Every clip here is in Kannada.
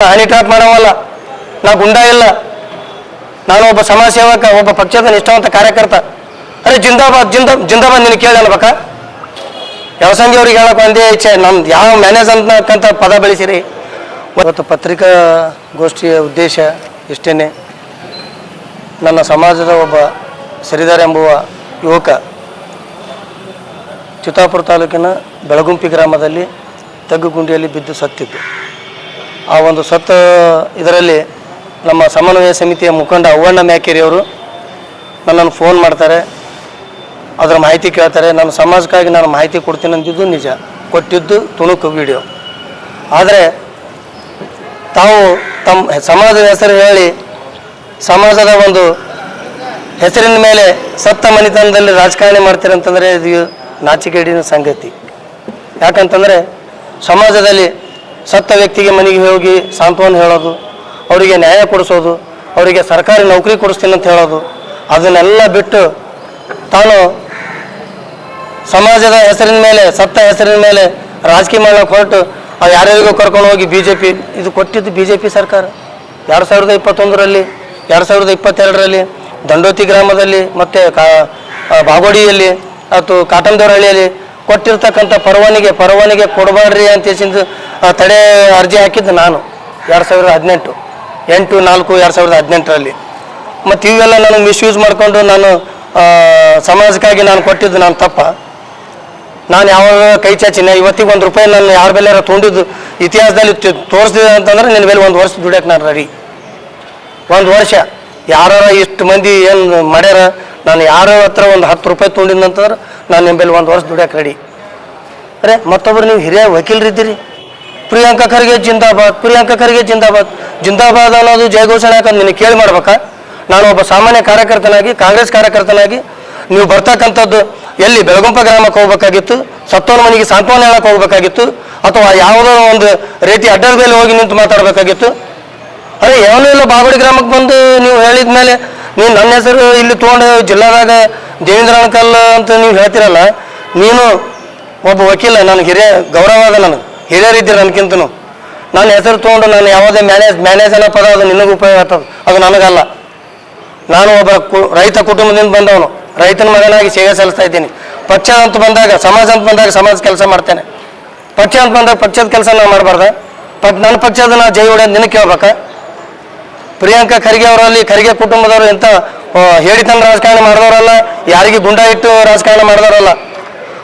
ಹನಿ ಟ್ರಾಪ್ ಮಾಡೋವಲ್ಲ, ನಾ ಗುಂಡ ಇಲ್ಲ, ನಾನು ಒಬ್ಬ ಸಮಾಜ ಸೇವಕ, ಒಬ್ಬ ಪಕ್ಷದ ನಿಷ್ಠಾವಂತ ಕಾರ್ಯಕರ್ತ. ಅರೆ ಜಿಂದಾಬಾದ್ ಜಿಂದಾಬಾದ್ ನಿನಗೆ ಕೇಳಿ ಅನ್ಬೇಕಾ? ವ್ಯವಸಾಯ ಅವ್ರಿಗೆ ಹೇಳಕ್ಕೆ ಒಂದೇ ಇಚ್ಛೆ, ನಮ್ದು ಯಾವ ಮ್ಯಾನೇಜ್ ಅಂತಕ್ಕಂಥ ಪದ ಬೆಳೆಸಿರಿ. ಇವತ್ತು ಪತ್ರಿಕಾಗೋಷ್ಠಿಯ ಉದ್ದೇಶ ಇಷ್ಟೇ. ನನ್ನ ಸಮಾಜದ ಒಬ್ಬ ಶ್ರೀಧರ್ ಎಂಬುವ ಯುವಕ ಚಿತ್ತಾಪುರ ತಾಲೂಕಿನ ಬೆಳಗುಂಪಿ ಗ್ರಾಮದಲ್ಲಿ ತಗ್ಗುಗುಂಡಿಯಲ್ಲಿ ಬಿದ್ದು ಸತ್ತಿದ್ದು. ಆ ಒಂದು ಸತ್ತ ಇದರಲ್ಲಿ ನಮ್ಮ ಸಮನ್ವಯ ಸಮಿತಿಯ ಮುಖಂಡ ಅವ್ವಣ್ಣ ಮ್ಯಾಕೇರಿಯವರು ನನ್ನನ್ನು ಫೋನ್ ಮಾಡ್ತಾರೆ, ಅದರ ಮಾಹಿತಿ ಕೇಳ್ತಾರೆ. ನನ್ನ ಸಮಾಜಕ್ಕಾಗಿ ನಾನು ಮಾಹಿತಿ ಕೊಡ್ತೀನಿ ಅಂದಿದ್ದು ನಿಜ, ಕೊಟ್ಟಿದ್ದು ತುಣುಕು ವಿಡಿಯೋ. ಆದರೆ ತಾವು ತಮ್ಮ ಸಮಾಜದ ಹೆಸರು ಹೇಳಿ ಸಮಾಜದ ಒಂದು ಹೆಸರಿನ ಮೇಲೆ ಸತ್ತ ಮನೆತನದಲ್ಲಿ ರಾಜಕಾರಣ ಮಾಡ್ತೀರಂತಂದರೆ ಇದು ನಾಚಿಕೆಗೇಡಿನ ಸಂಗತಿ. ಯಾಕಂತಂದರೆ ಸಮಾಜದಲ್ಲಿ ಸತ್ತ ವ್ಯಕ್ತಿಗೆ ಮನೆಗೆ ಹೋಗಿ ಸಾಂತ್ವನ ಹೇಳೋದು, ಅವರಿಗೆ ನ್ಯಾಯ ಕೊಡಿಸೋದು, ಅವರಿಗೆ ಸರ್ಕಾರಿ ನೌಕರಿ ಕೊಡಿಸ್ತೀನಿ ಅಂತ ಹೇಳೋದು, ಅದನ್ನೆಲ್ಲ ಬಿಟ್ಟು ತಾನು ಸಮಾಜದ ಹೆಸರಿನ ಮೇಲೆ, ಸತ್ತ ಹೆಸರಿನ ಮೇಲೆ ರಾಜಕೀಯ ಮಾಡಕ್ಕೆ ಹೊರಟು ಯಾರ್ಯಾರಿಗೂ ಕರ್ಕೊಂಡು ಹೋಗಿ BJP ಇದು ಕೊಟ್ಟಿದ್ದು BJP ಸರ್ಕಾರ 2021ರಲ್ಲಿ 2022ರಲ್ಲಿ ದಂಡೋತಿ ಗ್ರಾಮದಲ್ಲಿ ಮತ್ತು ಬಾಗೋಡಿಯಲ್ಲಿ ಅಥವಾ ಕಾಟಂದವರಹಳ್ಳಿಯಲ್ಲಿ ಕೊಟ್ಟಿರ್ತಕ್ಕಂಥ ಪರವಾನಿಗೆ ಕೊಡಬಾರ್ರಿ ಅಂತ ತಡೆ ಅರ್ಜಿ ಹಾಕಿದ್ದು ನಾನು 2018 8/4/2018ರಲ್ಲಿ. ಮತ್ತು ಇವೆಲ್ಲ ನನಗೆ ಮಿಸ್ಯೂಸ್ ಮಾಡಿಕೊಂಡು ನಾನು ಸಮಾಜಕ್ಕಾಗಿ ನಾನು ಕೊಟ್ಟಿದ್ದು ನಾನು ತಪ್ಪ. ನಾನು ಯಾವಾಗ ಕೈ ಚಾಚಿನ ಇವತ್ತಿಗೆ ₹1 ನಾನು ಯಾರ ಬೆಲೆಯಾರ ತೊಗೊಂಡಿದ್ದು ಇತಿಹಾಸದಲ್ಲಿ ತೋರಿಸ್ತಿದೆ ಅಂತಂದ್ರೆ ನಿನ್ನ ಮೇಲೆ 1 ವರ್ಷ ದುಡಿಯೋಕೆ ನಾನು ರೆಡಿ. 1 ವರ್ಷ ಯಾರು ಇಷ್ಟು ಮಂದಿ ಏನು ಮಾಡ್ಯಾರ, ನಾನು ಯಾರ ಹತ್ರ ₹10 ತೊಗೊಂಡಿದ್ದಂತಂದ್ರೆ ನಾನು ನಿಮ್ಮ ಮೇಲೆ 1 ವರ್ಷ ದುಡಿಯೋಕೆ ರೆಡಿ. ಅರೆ ಮತ್ತೊಬ್ಬರು ನೀವು ಹಿರಿಯ ವಕೀಲರಿದ್ದೀರಿ, ಪ್ರಿಯಾಂಕಾ ಖರ್ಗೆ ಜಿಂದಾಬಾದ್, ಪ್ರಿಯಾಂಕಾ ಖರ್ಗೆ ಜಿಂದಾಬಾದ್, ಜಿಂದಾಬಾದ್ ಅನ್ನೋದು ಜಯಘೋಷಣೆ ಹಾಕೋದು ನಿನಗೆ ಕೇಳಿ ಮಾಡ್ಬೇಕಾ? ನಾನು ಒಬ್ಬ ಸಾಮಾನ್ಯ ಕಾರ್ಯಕರ್ತನಾಗಿ, ಕಾಂಗ್ರೆಸ್ ಕಾರ್ಯಕರ್ತನಾಗಿ ನೀವು ಬರ್ತಕ್ಕಂಥದ್ದು ಎಲ್ಲಿ ಬೆಳಗುಂಪ ಗ್ರಾಮಕ್ಕೆ ಹೋಗ್ಬೇಕಾಗಿತ್ತು, ಸತ್ತೋನ ಮನೆಗೆ ಸಾಂತ್ವನ ಹೇಳಕ್ಕೆ ಹೋಗ್ಬೇಕಾಗಿತ್ತು, ಅಥವಾ ಯಾವುದೋ ಒಂದು ರೀತಿ ಅಡ್ಡದ ಮೇಲೆ ಹೋಗಿ ನಿಂತು ಮಾತಾಡಬೇಕಾಗಿತ್ತು. ಅರೆ ಏನೂ ಇಲ್ಲ, ಬಾಗೋಡಿ ಗ್ರಾಮಕ್ಕೆ ಬಂದು ನೀವು ಹೇಳಿದ ಮೇಲೆ ನೀವು ನನ್ನ ಹೆಸರು ಇಲ್ಲಿ ತೊಗೊಂಡು ಜಿಲ್ಲಾದಾಗ ದೇವೇಂದ್ರ ಅಣಕಲ್ ಅಂತ ನೀವು ಹೇಳ್ತಿರಲ್ಲ, ನೀನು ಒಬ್ಬ ವಕೀಲ, ನನಗೆ ಗೌರವ ಅದ, ನನಗೆ ಹಿರಿಯರಿದ್ದೀರಿ ನನಗಿಂತನೂ. ನನ್ನ ಹೆಸರು ತೊಗೊಂಡು ನಾನು ಯಾವುದೇ ಮ್ಯಾನೇಜ್ ಅನ್ನೋ ಪದ ಅದು ನಿನಗೆ ಉಪಯೋಗ ಆಗ್ತದೆ, ಅದು ನನಗಲ್ಲ. ನಾನು ಒಬ್ಬ ರೈತ ಕುಟುಂಬದಿಂದ ಬಂದವನು, ರೈತನ ಮಗನಾಗಿ ಸೇವೆ ಸಲ್ಲಿಸ್ತಾ ಇದ್ದೀನಿ. ಪಕ್ಷ ಅಂತ ಬಂದಾಗ, ಸಮಾಜ ಅಂತ ಬಂದಾಗ ಸಮಾಜ ಕೆಲಸ ಮಾಡ್ತೇನೆ. ಪಕ್ಷ ಅಂತ ಬಂದಾಗ ಪಕ್ಷದ ಕೆಲಸ ನಾವು ಮಾಡಬಾರ್ದ? ನನ್ನ ಪಕ್ಷದ ನಾವು ಜೈ ಹೊಡೆಯೋದು ನಿನಗೆ ಕೇಳ್ಬೇಕಾ? ಪ್ರಿಯಾಂಕಾ ಖರ್ಗೆ ಅವರಲ್ಲಿ, ಖರ್ಗೆ ಕುಟುಂಬದವರು ಎಂಥ ಹೇಳಿತನ ರಾಜಕಾರಣ ಮಾಡಿದವರಲ್ಲ, ಯಾರಿಗೆ ಗುಂಡ ಇಟ್ಟು ರಾಜಕಾರಣ ಮಾಡಿದವರಲ್ಲ.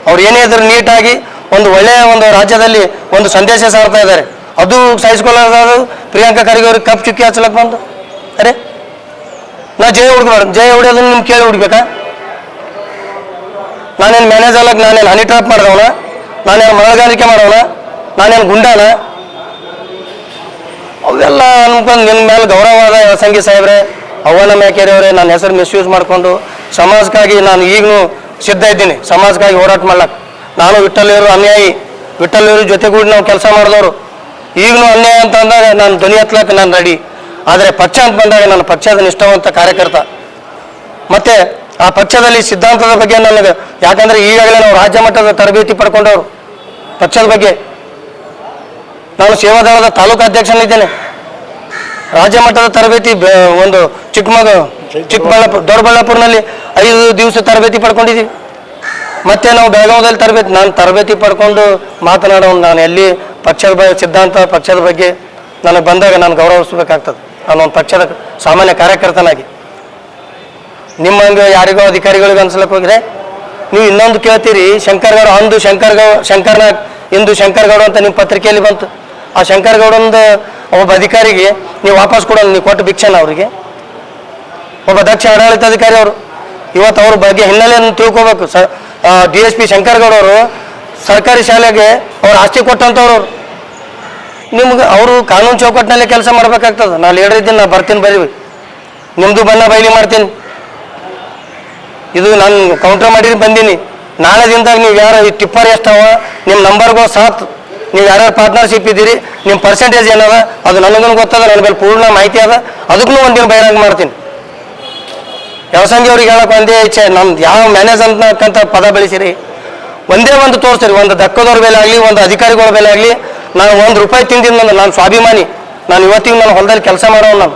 ಅವ್ರು ಏನೇ ಇದ್ರು ನೀಟಾಗಿ ಒಂದು ಒಳ್ಳೆಯ ಒಂದು ರಾಜ್ಯದಲ್ಲಿ ಒಂದು ಸಂದೇಶ ಸಾರ್ತಾ ಇದ್ದಾರೆ. ಅದು ಸಹಿಸ್ಕೊಳ್ಳೋದು ಪ್ರಿಯಾಂಕಾ ಖರ್ಗೆ ಅವ್ರಿಗೆ ಕಪ್ ಚುಕ್ಕಿ ಹಚ್ಚಲಕ್ಕೆ ಬಂದು. ಅರೆ ನಾ ಜಯ ಹುಡುಗಬಾರ್ದು, ಜಯ ಹೊಡೆಯೋದನ್ನು ನಿಮ್ಗೆ ಕೇಳಿ ಹುಡ್ಬೇಕಾ? ನಾನೇನು ಮ್ಯಾನೇಜ್ ಅಲ್ಲಕ್ಕೆ, ನಾನೇನು ಹನಿ ಟ್ರಾಪ್ ಮಾಡಿದವನ, ನಾನೇನು ಮಳೆಗಾರಿಕೆ ಮಾಡೋಣ, ನಾನೇನು ಗುಂಡಾನ? ಅವೆಲ್ಲ ಅನ್ಕೊಂಡು ನಿನ್ನ ಮೇಲೆ ಗೌರವವಾದ ಸಂಗೀತ ಸಾಹೇಬ್ರೆ, ಅವ್ವಣ್ಣ ಮ್ಯಾಕೇರಿ ಅವರೇ, ನನ್ನ ಹೆಸರು ಮಿಸ್ಯೂಸ್ ಮಾಡಿಕೊಂಡು ಸಮಾಜಕ್ಕಾಗಿ ನಾನು ಈಗಲೂ ಸಿದ್ಧ ಇದ್ದೀನಿ ಸಮಾಜಕ್ಕಾಗಿ ಹೋರಾಟ ಮಾಡ್ಲಕ್ಕೆ. ನಾನು ವಿಠ್ಠಲಿಯವರು ಅನ್ಯಾಯಿ, ವಿಠ್ಠಲಿಯವರು ಜೊತೆಗೂಡಿ ನಾವು ಕೆಲಸ ಮಾಡಿದವರು. ಈಗಲೂ ಅನ್ಯಾಯ ಅಂತ ಅಂದಾಗ ನಾನು ಧ್ವನಿ ಎತ್ತಲಕ್ಕೆ ನಾನು ರೆಡಿ. ಆದರೆ ಪಕ್ಷ ಅಂತ ಬಂದಾಗ ನನ್ನ ಪಕ್ಷದ ನಿಷ್ಠಾವಂತ ಕಾರ್ಯಕರ್ತ. ಮತ್ತು ಆ ಪಕ್ಷದಲ್ಲಿ ಸಿದ್ಧಾಂತದ ಬಗ್ಗೆ ನನಗೆ, ಯಾಕಂದರೆ ಈಗಾಗಲೇ ನಾವು ರಾಜ್ಯ ಮಟ್ಟದ ತರಬೇತಿ ಪಡ್ಕೊಂಡವರು ಪಕ್ಷದ ಬಗ್ಗೆ. ನಾನು ಸೇವಾದಳದ ತಾಲೂಕು ಅಧ್ಯಕ್ಷನಿದ್ದೇನೆ. ರಾಜ್ಯ ಮಟ್ಟದ ತರಬೇತಿ ಒಂದು ದೊಡ್ಡಬಳ್ಳಾಪುರನಲ್ಲಿ 5 ದಿವಸ ತರಬೇತಿ ಪಡ್ಕೊಂಡಿದ್ದೀವಿ. ಮತ್ತು ನಾವು ಬೆಳಗಾವದಲ್ಲಿ ನಾನು ತರಬೇತಿ ಪಡ್ಕೊಂಡು ಮಾತನಾಡೋನು. ನಾನು ಎಲ್ಲಿ ಪಕ್ಷದ ಸಿದ್ಧಾಂತ, ಪಕ್ಷದ ಬಗ್ಗೆ ನನಗೆ ಬಂದಾಗ ನಾನು ಗೌರವಿಸಬೇಕಾಗ್ತದೆ. ನಾನೊಂದು ಪಕ್ಷದ ಸಾಮಾನ್ಯ ಕಾರ್ಯಕರ್ತನಾಗಿ. ನಿಮ್ಮಂಗೆ ಯಾರಿಗೋ ಅಧಿಕಾರಿಗಳಿಗೆ ಅನ್ಸಲಕ್ಕೆ ಹೋಗಿದ್ರೆ ನೀವು ಇನ್ನೊಂದು ಕೇಳ್ತೀರಿ, ಶಂಕರಗೌಡ ಅಂದು ಶಂಕರ್ನಾಗ್ ಇಂದು ಶಂಕರಗೌಡ ಅಂತ ನಿಮ್ಮ ಪತ್ರಿಕೆಯಲ್ಲಿ ಬಂತು. ಆ ಶಂಕರಗೌಡಂದು ಒಬ್ಬ ಅಧಿಕಾರಿಗೆ ನೀವು ವಾಪಸ್ ಕೊಡೋದು, ನೀವು ಕೊಟ್ಟು ಭಿಕ್ಷೆನ ಅವರಿಗೆ. ಒಬ್ಬ ದಕ್ಷ ಆಡಳಿತಾಧಿಕಾರಿ ಅವರು. ಇವತ್ತು ಅವ್ರ ಬಗ್ಗೆ ಹಿನ್ನೆಲೆಯನ್ನು ತಿಳ್ಕೊಬೇಕು. DSP ಶಂಕರಗೌಡ ಅವರು ಸರ್ಕಾರಿ ಶಾಲೆಗೆ ಅವ್ರು ಆಸ್ತಿ ಕೊಟ್ಟಂಥವ್ರು. ನಿಮ್ಗೆ ಅವರು ಕಾನೂನು ಚೌಕಟ್ಟಿನಲ್ಲೇ ಕೆಲಸ ಮಾಡ್ಬೇಕಾಗ್ತದೆ. ನಾನು ಲೀಡರ್ ಇದ್ದೀನಿ, ನಾನು ಬರ್ತೀನಿ, ಬರೀವಿ, ನಿಮ್ಮದು ಬಣ್ಣ ಬಯಲಿ ಮಾಡ್ತೀನಿ. ಇದು ನಾನು ಕೌಂಟರ್ ಮಾಡಿ ಬಂದೀನಿ. ನಾಳೆ ದಿನದಾಗ ನೀವು ಯಾರು ಈ ಟಿಪ್ಪರ್ ಎಷ್ಟವ, ನಿಮ್ಮ ನಂಬರ್ಗೋ ಸಾಥ್, ನೀವು ಯಾರ್ಯಾರು ಪಾರ್ಟ್ನರ್ಶಿಪ್ ಇದ್ದೀರಿ, ನಿಮ್ಮ ಪರ್ಸೆಂಟೇಜ್ ಏನದ ಅದು ನನಗೂ ಗೊತ್ತದ, ನನ್ನ ಮೇಲೆ ಪೂರ್ಣ ಮಾಹಿತಿ ಅದ. ಅದಕ್ಕೂ ಒಂದಿನ ಬಹಿರಂಗ ಮಾಡ್ತೀನಿ. ವ್ಯವಸಾಯ ಅವ್ರಿಗೆ ಹೇಳಕ್ಕೆ ಒಂದೇ ಇಚ್ಛೆ, ನಮ್ದು ಯಾವ ಮ್ಯಾನೇಜ್ ಅಂತಕ್ಕಂಥ ಪದ ಬೆಳೆಸಿರಿ, ಒಂದೇ ಒಂದು ತೋರಿಸ್ರಿ. ಒಂದು ದಕ್ಕದವ್ರ ಬೆಲೆ ಆಗಲಿ, ಒಂದು ಅಧಿಕಾರಿಗಳ ಬೆಲೆ ಆಗಲಿ, ನಾನು ₹1 ತಿಂದಿದ್ದು ನಾನು ಸ್ವಾಭಿಮಾನಿ. ನಾನು ಇವತ್ತಿಗೆ ನಾನು ಹೊಲದಲ್ಲಿ ಕೆಲಸ ಮಾಡೋನು.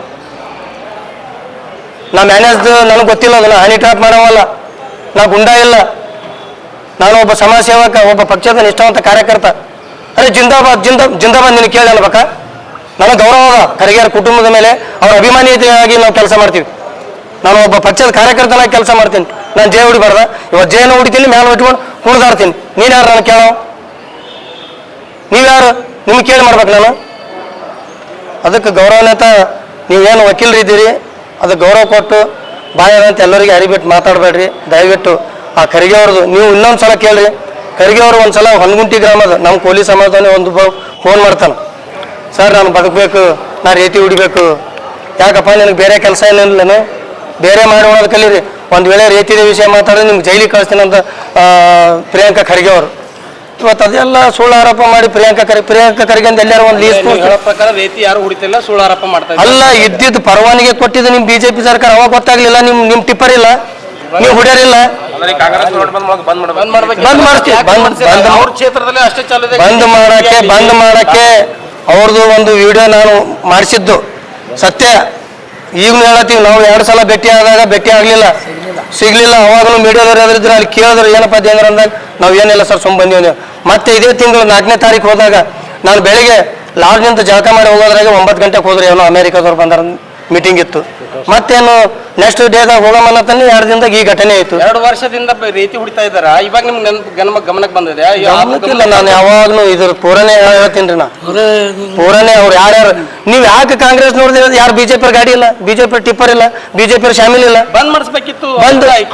ನಾ ಮ್ಯಾನೇಜ್ ನನಗೆ ಗೊತ್ತಿಲ್ಲ, ಅದನ್ನು ಹನಿ ಟ್ರಾಪ್ ಮಾಡೋವಲ್ಲ, ನಾ ಗುಂಡ ಇಲ್ಲ, ನಾನು ಒಬ್ಬ ಸಮಾಜ ಸೇವಕ, ಒಬ್ಬ ಪಕ್ಷದ ನಿಷ್ಠಾವಂತ ಕಾರ್ಯಕರ್ತ. ಅರೆ ಜಿಂದಾಬಾದ್ ಜಿಂದಾಬಾದ್ ನಿನಗೆ ಕೇಳಿ ಅನ್ಬೇಕಾ? ನನಗೆ ಗೌರವ ಅದ ಖರ್ಗೆಯವ್ರ ಕುಟುಂಬದ ಮೇಲೆ, ಅವ್ರ ಅಭಿಮಾನಿಯಾಗಿ ನಾವು ಕೆಲಸ ಮಾಡ್ತೀವಿ. ನಾನು ಒಬ್ಬ ಪಕ್ಷದ ಕಾರ್ಯಕರ್ತನಾಗಿ ಕೆಲಸ ಮಾಡ್ತೀನಿ. ನಾನು ಜೇ ಹೊಡಿಬಾರ್ದ? ಇವತ್ತು ಜೇನು ಹೊಡಿತೀನಿ, ಮ್ಯಾಲೆ ಹೊಟ್ಕೊಂಡು ಕುಣಿದಾಡ್ತೀನಿ. ನೀನು ಯಾರು ನಾನು ಕೇಳೋ? ನೀವ್ಯಾರು? ನಿಮ್ಗೆ ಕೇಳಿ ಮಾಡ್ಬೇಕು ನಾನು. ಅದಕ್ಕೆ ಗೌರವನೇತ ನೀವೇನು ವಕೀಲರಿದ್ದೀರಿ, ಅದಕ್ಕೆ ಗೌರವ ಕೊಟ್ಟು ಬಾಯದಂತ ಎಲ್ಲರಿಗೆ ಅರಿಬಿಟ್ಟು ಮಾತಾಡಬೇಡ್ರಿ ದಯವಿಟ್ಟು. ಆ ಖರ್ಗೆ ಅವ್ರದ್ದು ನೀವು ಇನ್ನೊಂದು ಸಲ ಕೇಳ್ರಿ. ಖರ್ಗೆ ಅವರು ಒಂದು ಸಲ ಹೊನ್ಗುಂಟಿ ಗ್ರಾಮದ ನಮ್ಮ ಕೋಲಿ ಸಮಾಜದವನೇ ಒಂದು ಫೋನ್ ಮಾಡ್ತಾನೆ, ಸರ್ ನಾನು ಬದುಕಬೇಕು, ನಾನು ರೇತಿ ಹೊಡಿಬೇಕು. ಯಾಕಪ್ಪ ನಿನಗೆ ಬೇರೆ ಕೆಲಸ ಏನಿಲ್ಲನು? ಬೇರೆ ಮಾಡಿ ಹೋಗೋದು ಕಲೀರಿ. ಒಂದು ವೇಳೆ ರೇತಿದ ವಿಷಯ ಮಾತಾಡಿದ್ರೆ ನಿಮ್ಗೆ ಜೈಲಿಗೆ ಕಳಿಸ್ತೀನಿ ಅಂತ ಪ್ರಿಯಾಂಕಾ ಖರ್ಗೆ ಅವರು. ಇವತ್ತು ಅದೆಲ್ಲ ಸುಳ್ಳು ಆರೋಪ ಮಾಡಿ ಪ್ರಿಯಾಂಕಾ ಖರ್ಗೆ ಅಂತ ಎಲ್ಲಾರು ಒಂದು ಲೀಸ್ ಪ್ರಕಾರ ರೇತಿ ಯಾರು ಹೊಡಿತಿಲ್ಲ, ಸುಳ್ಳು ಆರೋಪ ಮಾಡ್ತಾರೆ. ಅಲ್ಲ, ಇದ್ದಿದ್ದು ಪರವಾನಿಗೆ ಕೊಟ್ಟಿದ್ದು ನಿಮ್ಮ ಬಿಜೆಪಿ ಸರ್ಕಾರ, ಅವಾಗ ಗೊತ್ತಾಗ್ಲಿಲ್ಲ. ನಿಮ್ಮ ಟಿಪ್ಪರ್ ಇಲ್ಲ, ನೀವು ಹೊಡ್ಯಾರಿಲ್ಲ. ಬಂದ್ ಮಾಡಕ್ಕೆ ಅವ್ರದ್ದು ಒಂದು ವಿಡಿಯೋ ನಾನು ಮಾಡಿಸಿದ್ದು ಸತ್ಯ. ಈಗಲೂ ಹೇಳತ್ತೀವಿ, ನಾವು 2 ಸಲ ಭೇಟಿ ಆದಾಗ ಭೇಟಿ ಆಗಲಿಲ್ಲ, ಸಿಗ್ಲಿಲ್ಲ. ಅವಾಗಲೂ ಮೀಡಿಯಾದವ್ರು ಯಾವ್ದಿದ್ರೆ ಅಲ್ಲಿ ಕೇಳಿದ್ರು ಏನಪ್ಪ ದೇಂದ್ರ ಅಂದಾಗ ನಾವು ಏನಿಲ್ಲ ಸರ್ ಸುಮ್ಮ ಬಂದಿವಿ. ಮತ್ತೆ ಇದೇ ತಿಂಗಳು 4ನೇ ತಾರೀಕು ಹೋದಾಗ ನಾನು ಬೆಳಿಗ್ಗೆ ಲಾಡ್ಜ್ನಿಂದ ಜಳಕ ಮಾಡಿ ಹೋಗೋದ್ರಾಗ 9 ಗಂಟೆಗೆ ಹೋದ್ರೆ ಏನೋ ಅಮೇರಿಕಾದವ್ರು ಬಂದಾರ, ಮೀಟಿಂಗ್ ಇತ್ತು. ಮತ್ತೇನು ನೆಕ್ಸ್ಟ್ ಡೇದಾಗ ಹೋಗಮನ್ನತಾನೆ 2 ದಿನದಾಗ ಈ ಘಟನೆ ಆಯ್ತು. 2 ವರ್ಷದಿಂದ ರೀತಿ ಹೊಡಿತಾ ಇದ್ದಾರ. ಇವಾಗ ನಿಮ್ಗೆ ಗಮನಕ್ಕೆ ಬಂದಿದೆ? ಇಲ್ಲ, ನಾನು ಯಾವಾಗ್ಲೂ ಇದ್ರ ಪೂರನೇ ಹೇಳ್ತೀನಿ ನಾ. ಪೂರನೇ ಅವ್ರು ಯಾರ್ಯಾರು, ನೀವು ಯಾಕೆ ಕಾಂಗ್ರೆಸ್ ನೋಡಿದ್ರೆ ಯಾರು ಬಿಜೆಪಿ ಗಾಡಿ ಇಲ್ಲ, ಬಿಜೆಪಿ ಟಿಪ್ಪರ್ ಇಲ್ಲ, ಬಿಜೆಪಿ ಶಾಮಿಲ್ ಇಲ್ಲ, ಬಂದ್ ಮಾಡಿಸ್ಬೇಕಿತ್ತು.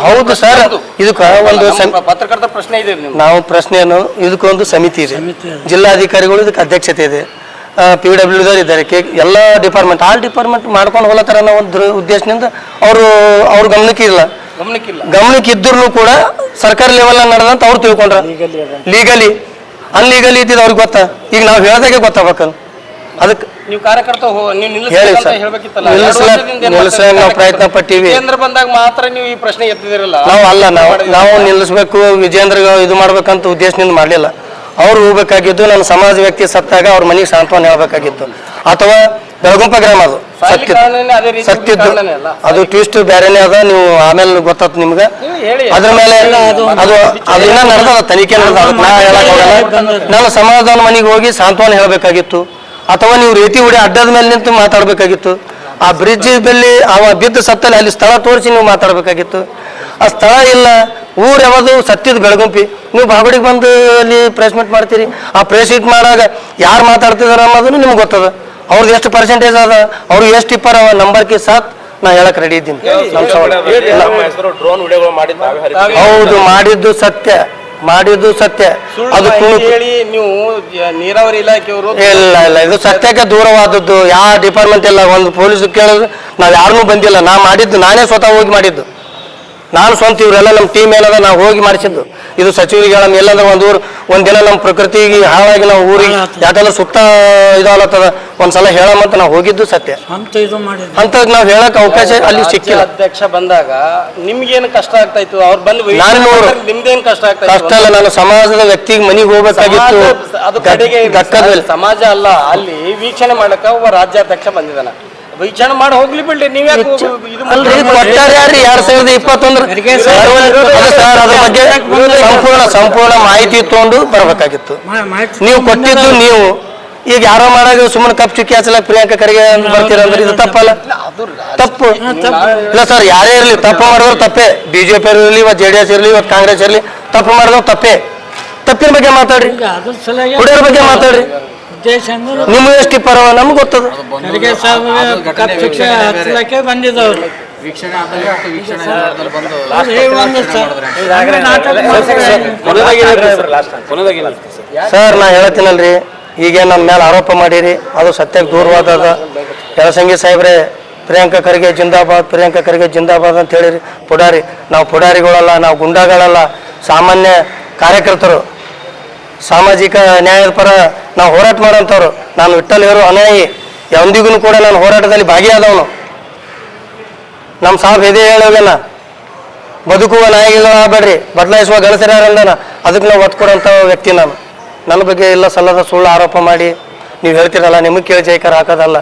ಹೌದು ಸರ್, ಇದಕ್ಕ ಒಂದು ಪತ್ರಕರ್ತರ ಪ್ರಶ್ನೆ ಇದೆ. ನಾವು ಪ್ರಶ್ನೆಯನ್ನು ಇದಕ್ಕೊಂದು ಸಮಿತಿ ಇದೆ, ಜಿಲ್ಲಾಧಿಕಾರಿಗಳು ಇದಕ್ಕೆ ಅಧ್ಯಕ್ಷತೆ ಇದೆ, PWDದವ್ರು ಇದ್ದಾರೆ, ಎಲ್ಲ ಡಿಪಾರ್ಟ್ಮೆಂಟ್ ಆಲ್ ಡಿಪಾರ್ಟ್ಮೆಂಟ್ ಮಾಡ್ಕೊಂಡು ಹೋಗ್ಲತ್ತಾರ ಅನ್ನೋ ಒಂದು ಉದ್ದೇಶದಿಂದ ಅವ್ರ ಗಮನಕ್ಕಿದ್ರೂ ಕೂಡ ಸರ್ಕಾರ ಲೆವೆಲ್ ನಡೆದಂತ ಅವ್ರು ತಿಳ್ಕೊಂಡ್ರ. ಲೀಗಲಿ ಅನ್ಲೀಗಲಿ ಇದ್ದಿದ್ದು ಅವ್ರಿಗೆ ಗೊತ್ತಾ? ಈಗ ನಾವು ಹೇಳ್ದಾಗೆ ಗೊತ್ತಾಗಬೇಕಲ್ಲ. ಅದಕ್ಕೆ ನೀವು ಕಾರ್ಯಕರ್ತ ಹೇಳಿ ಸರ್, ನಾವು ಪ್ರಯತ್ನ ಪಟ್ಟಿವಿ. ವಿಜೇಂದ್ರ ಬಂದಾಗ ಮಾತ್ರ ನೀವು ಈ ಪ್ರಶ್ನೆ ಎತ್ತಿದಿರಲ್ಲ. ನಾವು ನಿಲ್ಲಿಸ್ಬೇಕು, ವಿಜೇಂದ್ರ ಇದು ಮಾಡ್ಬೇಕಂತ ಉದ್ದೇಶದಿಂದ ಮಾಡಲಿಲ್ಲ. ಅವ್ರು ಹೋಗ್ಬೇಕಾಗಿದ್ದು ನನ್ನ ಸಮಾಜ ವ್ಯಕ್ತಿ ಸತ್ತಾಗ ಅವ್ರ ಮನೆಗೆ ಸಾಂತ್ವನ ಹೇಳ್ಬೇಕಾಗಿತ್ತು. ಅಥವಾ ಬೆಳಗುಂಪ ಗ್ರಾಮ ಅದು ಸತ್ತಿದ್ದು, ಅದು ಟ್ವಿಸ್ಟ್ ಬೇರೆನೇ ಅದ, ನೀವು ಆಮೇಲೆ ಗೊತ್ತಾಯ್ತು ನಿಮ್ಗೆ. ಅದ್ರ ಮೇಲೆ ಅದು ಇನ್ನ ನಡೆದ ತನಿಖೆ ನಡೆದ, ನಾ ಹೇಳಕ್ ಹೋಗಲ್ಲ. ನನ್ನ ಸಮಾಜದ ಮನೆಗೆ ಹೋಗಿ ಸಾಂತ್ವನ ಹೇಳ್ಬೇಕಾಗಿತ್ತು. ಅಥವಾ ನೀವು ರೀತಿ ಹೊಡಿ ಅಡ್ಡದ ಮೇಲೆ ನಿಂತು ಮಾತಾಡ್ಬೇಕಾಗಿತ್ತು. ಆ ಬ್ರಿಡ್ಜ್ ಬಲ್ಲಿ ಅವ ಬಿದ್ದು ಸತ್ತಲ್ಲಿ ಅಲ್ಲಿ ಸ್ಥಳ ತೋರಿಸಿ ನೀವು ಮಾತಾಡ್ಬೇಕಾಗಿತ್ತು. ಆ ಸ್ಥಳ ಇಲ್ಲ, ಊರು ಯಾವುದು ಸತ್ತಿದ್ದು ಬೆಳಗುಂಪಿ. ನೀವು ಬಾಗುಡಿಗೆ ಬಂದು ಅಲ್ಲಿ ಪ್ರೆಸ್ ಮೀಟ್ ಮಾಡ್ತೀರಿ. ಆ ಪ್ರೆಸ್ ಮೀಟ್ ಮಾಡಾಗ ಯಾರು ಮಾತಾಡ್ತಿದಾರ ಅನ್ನೋದನ್ನು ನಿಮ್ಗೆ ಗೊತ್ತದ. ಅವ್ರದ್ದು ಎಷ್ಟು ಪರ್ಸೆಂಟೇಜ್ ಅದ, ಅವ್ರು ಎಷ್ಟು ಟಿಪ್ಪರ್ ಅವ, ನಂಬರ್ಗೆ ಸಾತ್ ನಾ ಹೇಳಕ್ ರೆಡಿ ಇದ್ದೀನಿ. ಹೌದು, ಮಾಡಿದ್ದು ಸತ್ಯ. ಅದು ನೀವು ನೀರಾವರಿ ಇಲಾಖೆಯವರು ಇಲ್ಲ, ಇದು ಸತ್ಯಕ್ಕೆ ದೂರವಾದದ್ದು. ಯಾವ ಡಿಪಾರ್ಟ್ಮೆಂಟ್ ಇಲ್ಲ. ಒಂದು ಪೊಲೀಸ್ ಕೇಳಿದ್ರೆ ನಾವ್ ಯಾರನ್ನೂ ಬಂದಿಲ್ಲ. ನಾ ಮಾಡಿದ್ದು ನಾನೇ ಸ್ವತಃ ಹೋಗಿ ಮಾಡಿದ್ದು. ನಾನು ಸ್ವಂತ, ಇವರೆಲ್ಲ ನಮ್ಮ ಟೀಮ್ ಏನದ ನಾವು ಹೋಗಿ ಮಾಡಿಸಿದ್ದು. ಇದು ಸಚಿವರಿಗೆ ನಮ್ಮ ಎಲ್ಲಂದ್ರೆ ಒಂದಿನ ನಮ್ಮ ಪ್ರಕೃತಿಗೆ ಹಾಳಾಗಿ ನಾವು ಊರಿಗೆ ಯಾಕಂದ್ರೆ ಸುತ್ತ ಇದಾಗತ್ತದ ಒಂದ್ಸಲ ಹೇಳಮ್ಮಂತ ನಾವು ಹೋಗಿದ್ದು ಸತ್ಯ. ಅಂತ ನಾವು ಹೇಳಕ್ ಅವಕಾಶ ಅಲ್ಲಿ ಸಿಕ್ಕಿಲ್ಲ. ಅಧ್ಯಕ್ಷ ಬಂದಾಗ ನಿಮ್ಗೇನು ಕಷ್ಟ ಆಗ್ತಾ ಇತ್ತು? ಅವ್ರು ಬಂದು ನಿಮ್ದೇನು ಕಷ್ಟ ಆಗ್ತಾ ಕಷ್ಟ ಅಲ್ಲ, ನಾನು ಸಮಾಜದ ವ್ಯಕ್ತಿಗೆ ಮನೆಗೆ ಹೋಗ್ಬೇಕಾಗಿತ್ತು. ಅದು ಸಮಾಜ ಅಲ್ಲ, ಅಲ್ಲಿ ವೀಕ್ಷಣೆ ಮಾಡಕ ಒಬ್ಬ ರಾಜ್ಯಾಧ್ಯಕ್ಷ ಬಂದಿದ್ದಾನ. ವೀಕ್ಷಣೆ ಮಾಡಿ ಹೋಗ್ಲಿ ಬಿಡ್ಲಿ. ನೀವ್ ಕೊಟ್ಟಾರ್ರಿ 2021 ಅದ್ರ ಬಗ್ಗೆ ಸಂಪೂರ್ಣ ಮಾಹಿತಿ ತಗೊಂಡು ಬರ್ಬೇಕಾಗಿತ್ತು. ನೀವು ಕೊಟ್ಟಿದ್ದು ನೀವು ಈಗ ಯಾರೋ ಮಾಡಾಗ ಸುಮ್ಮನೆ ಕಪ್ ಚುಕ್ಕಿ ಹಚ್ಚಲಕ್ ಪ್ರಿಯಾಂಕಾ ಖರ್ಗೆ ಬರ್ತೀರಂದ್ರೆ ಇದು ತಪ್ಪಲ್ಲ? ತಪ್ಪು ಇಲ್ಲ ಸರ್, ಯಾರೇ ಇರಲಿ ತಪ್ಪು ಮಾಡಿದ್ರು ತಪ್ಪೇ. ಬಿಜೆಪಿ ಇರಲಿ, ಇವತ್ತು JDS ಇರಲಿ, ಇವತ್ತು ಕಾಂಗ್ರೆಸ್ ಇರಲಿ, ತಪ್ಪು ಮಾಡಿದ್ರು ತಪ್ಪೇ. ತಪ್ಪಿನ ಬಗ್ಗೆ ಮಾತಾಡ್ರಿ, ಹುಡುಗರ ಬಗ್ಗೆ ಮಾತಾಡ್ರಿ. ನಿಮ್ಗೆ ಎಷ್ಟು ಟಿಪ್ಪರ್ ಅವ ನಮ್ಗೆ ಗೊತ್ತದ. ಸರ್, ನಾ ಹೇಳ್ತೀನಲ್ರಿ, ಈಗ ನನ್ನ ಮೇಲೆ ಆರೋಪ ಮಾಡಿರಿ, ಅದು ಸತ್ಯಕ್ಕೆ ದೂರವಾದ. ಯಲಸಂಗಿ ಸಾಹೇಬ್ರೆ, ಪ್ರಿಯಾಂಕಾ ಖರ್ಗೆ ಜಿಂದಾಬಾದ್, ಪ್ರಿಯಾಂಕಾ ಖರ್ಗೆ ಜಿಂದಾಬಾದ್ ಅಂತ ಹೇಳಿರಿ. ಪುಡಾರಿ, ನಾವು ಪುಡಾರಿಗಳಲ್ಲ, ನಾವು ಗುಂಡಾಗಳಲ್ಲ, ಸಾಮಾನ್ಯ ಕಾರ್ಯಕರ್ತರು, ಸಾಮಾಜಿಕ ನ್ಯಾಯದ ಪರ ನಾವು ಹೋರಾಟ ಮಾಡೋಂಥವ್ರು. ನಾನು ವಿಠ್ಠಲ್ ಇವರು ಅನ್ಯಾಯಿ, ಎಂದಿಗೂ ಕೂಡ ನಾನು ಹೋರಾಟದಲ್ಲಿ ಭಾಗಿಯಾದವನು. ನಮ್ಮ ಸಾಹೇಬ್ ಇದೇ ಹೇಳೋಗೇನ, ಬದುಕುವ ನಾಯಿಗಳಾಗಬೇಡ್ರಿ, ಬದಲಾಯಿಸುವ ಗಳಸರಾರಂದನ. ಅದಕ್ಕೆ ನಾವು ಒತ್ತು ಕೊಡೋಂಥ ವ್ಯಕ್ತಿ ನಾನು. ನನ್ನ ಬಗ್ಗೆ ಇಲ್ಲ ಸಲ್ಲದ ಸುಳ್ಳು ಆರೋಪ ಮಾಡಿ ನೀವು ಹೇಳ್ತೀರಲ್ಲ, ನಿಮಗೆ ಕೇಳಿ ಜೈಕಾರ ಹಾಕೋದಲ್ಲ.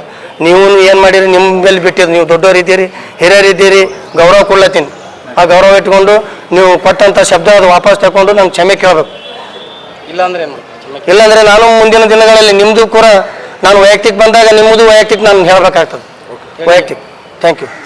ನೀವು ಏನು ಮಾಡಿರಿ, ನಿಮ್ಮ ಮೇಲೆ ಬಿಟ್ಟಿದ್ದು. ನೀವು ದೊಡ್ಡವ್ರು ಇದ್ದೀರಿ, ಹಿರಿಯರು ಇದ್ದೀರಿ, ಗೌರವ ಕೊಡ್ಲತ್ತೀನಿ. ಆ ಗೌರವ ಇಟ್ಕೊಂಡು ನೀವು ಕೊಟ್ಟಂಥ ಶಬ್ದ ಅದು ವಾಪಸ್ ತಗೊಂಡು ನಂಗೆ ಕ್ಷಮೆ ಕೇಳಬೇಕು. ಇಲ್ಲಾಂದ್ರೆ ಇಲ್ಲಾಂದರೆ ನಾನು ಮುಂದಿನ ದಿನಗಳಲ್ಲಿ ನಿಮ್ಮದು ಕೂಡ ನಾನು ವೈಯಕ್ತಿಕ ಬಂದಾಗ ನಿಮ್ಮದು ವೈಯಕ್ತಿಕ ನಾನು ಹೇಳಬೇಕಾಗ್ತದೆ. ವೈಯಕ್ತಿಕ. Thank you.